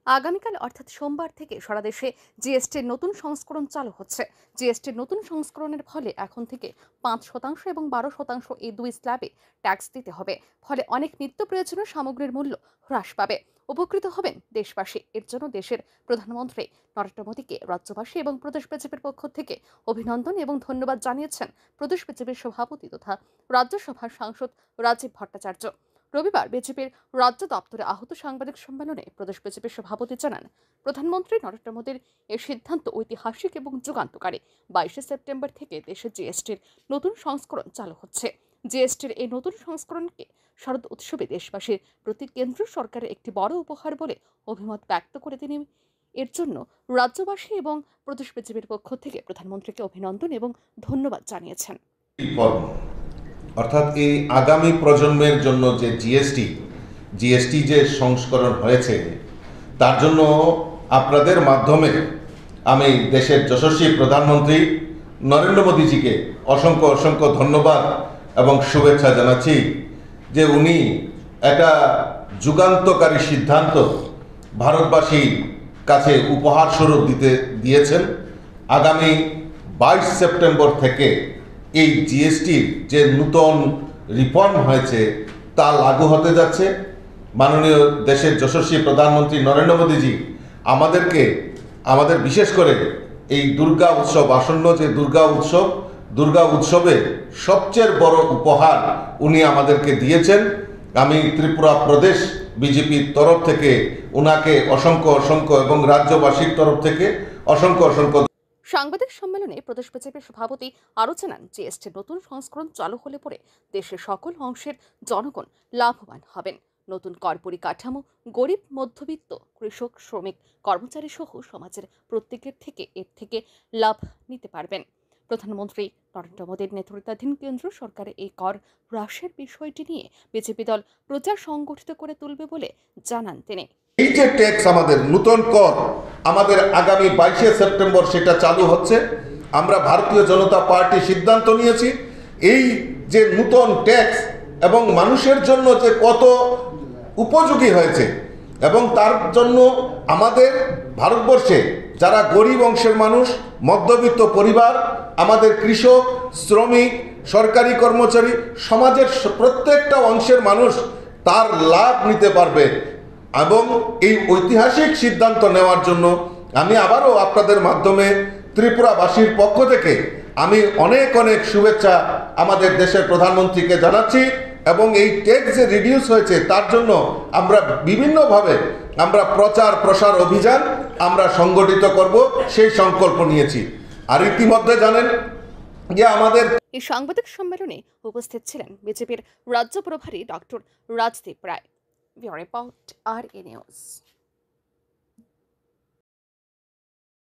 আগামীকাল অর্থাৎ সোমবার থেকে সারা দেশে জিএসটির নতুন সংস্করণ চালু হচ্ছে। জিএসটির নতুন সংস্করণের ফলে এখন থেকে ৫% এবং ১২% এই দুই স্ল্যাবে ট্যাক্স দিতে হবে। ফলে অনেক নিত্য প্রয়োজনীয় সামগ্রীর মূল্য হ্রাস পাবে। উপকৃত হবেন দেশবাসী। এর জন্য দেশের প্রধানমন্ত্রী নরেন্দ্র মোদীকে রাজ্যবাসী এবং প্রদেশ বিজেপির পক্ষ থেকে অভিনন্দন এবং ধন্যবাদ জানিয়েছেন প্রদেশ বিজেপির সভাপতি তথা রাজ্যসভার সাংসদ রাজীব ভট্টাচার্য। রবিবার বিজেপির রাজ্য দপ্তরে আহত সাংবাদিক সম্মেলনে প্রদেশ বিজেপির সভাপতি জানান, প্রধানমন্ত্রী নরেন্দ্র মোদীর এই সিদ্ধান্ত ঐতিহাসিক এবং যুগান্তকারী। ২২শে সেপ্টেম্বর থেকে দেশে জিএসটির নতুন সংস্করণ চালু হচ্ছে। জিএসটির এই নতুন সংস্করণকে শরৎ উৎসবে দেশবাসীর প্রতি কেন্দ্র সরকারের একটি বড় উপহার বলে অভিমত ব্যক্ত করে তিনি এর জন্য রাজ্যবাসী এবং প্রদেশ বিজেপির পক্ষ থেকে প্রধানমন্ত্রীকে অভিনন্দন এবং ধন্যবাদ জানিয়েছেন। অর্থাৎ এই আগামী প্রজন্মের জন্য যে জিএসটি যে সংস্করণ হয়েছে তার জন্য আপনাদের মাধ্যমে আমি দেশের যশস্বী প্রধানমন্ত্রী নরেন্দ্র মোদীজিকে অসংখ্য অসংখ্য ধন্যবাদ এবং শুভেচ্ছা জানাচ্ছি যে উনি একটা যুগান্তকারী সিদ্ধান্ত ভারতবাসীর কাছে উপহার স্বরূপ দিয়েছেন। আগামী ২২ সেপ্টেম্বর থেকে এই জিএসটির যে নূতন রিফর্ম হয়েছে তা লাগু হতে যাচ্ছে। মাননীয় দেশের যশস্বী প্রধানমন্ত্রী নরেন্দ্র মোদীজি আমাদের বিশেষ করে এই দুর্গা উৎসব, আসন্ন যে দুর্গা উৎসবে সবচেয়ে বড় উপহার উনি আমাদেরকে দিয়েছেন। আমি ত্রিপুরা প্রদেশ বিজেপির তরফ থেকে উনাকে অসংখ্য অসংখ্য এবং রাজ্যবাসীর তরফ থেকে অসংখ্য অসংখ্য। সাংবাদিক সম্মেলনে প্রদেশ বিজেপির সভাপতি আরও জানান, জিএসটির নতুন সংস্করণ চালু হলে পরে দেশের সকল অংশের জনগণ লাভবান হবেন। নতুন কর পরিকাঠামো গরিব, মধ্যবিত্ত, কৃষক, শ্রমিক, কর্মচারী সহ সমাজের প্রত্যেকের থেকে এর থেকে লাভ নিতে পারবেন। প্রধানমন্ত্রী নরেন্দ্র মোদীর নেতৃত্বাধীন কেন্দ্র সরকারের এই কর হ্রাসের বিষয়টি নিয়ে বিজেপি দল প্রচার সংগঠিত করে তুলবে বলে জানান তিনি। এই যে ট্যাক্স, আমাদের নতুন কর আমাদের আগামী ২২শে সেপ্টেম্বর সেটা চালু হচ্ছে। আমরা ভারতীয় জনতা পার্টি সিদ্ধান্ত নিয়েছি এই যে নতুন ট্যাক্স এবং মানুষের জন্য যে কত উপযোগী হয়েছে এবং তার জন্য আমাদের ভারতবর্ষে যারা গরিব অংশের মানুষ, মধ্যবিত্ত পরিবার, আমাদের কৃষক, শ্রমিক, সরকারি কর্মচারী, সমাজের প্রত্যেকটা অংশের মানুষ তার লাভ নিতে পারবে। এবং এই ঐতিহাসিক সিদ্ধান্ত নেওয়ার জন্য আমি আবারও আপনাদের মাধ্যমে ত্রিপুরাবাসীর পক্ষ থেকে আমি অনেক অনেক শুভেচ্ছা আমাদের দেশের প্রধানমন্ত্রীকে জানাচ্ছি। এবং এই ট্যাক্স যে রিডিউস হয়েছে তার জন্য আমরা বিভিন্নভাবে আমরা প্রচার প্রসার অভিযান আমরা সংগঠিত করব, সেই সংকল্প নিয়েছি। আর ইতিমধ্যে জানেন যে আমাদের এই সাংবাদিক সম্মেলনে উপস্থিত ছিলেন বিজেপির রাজ্য প্রভারী doctor Rajdeep Roy. Report RA News।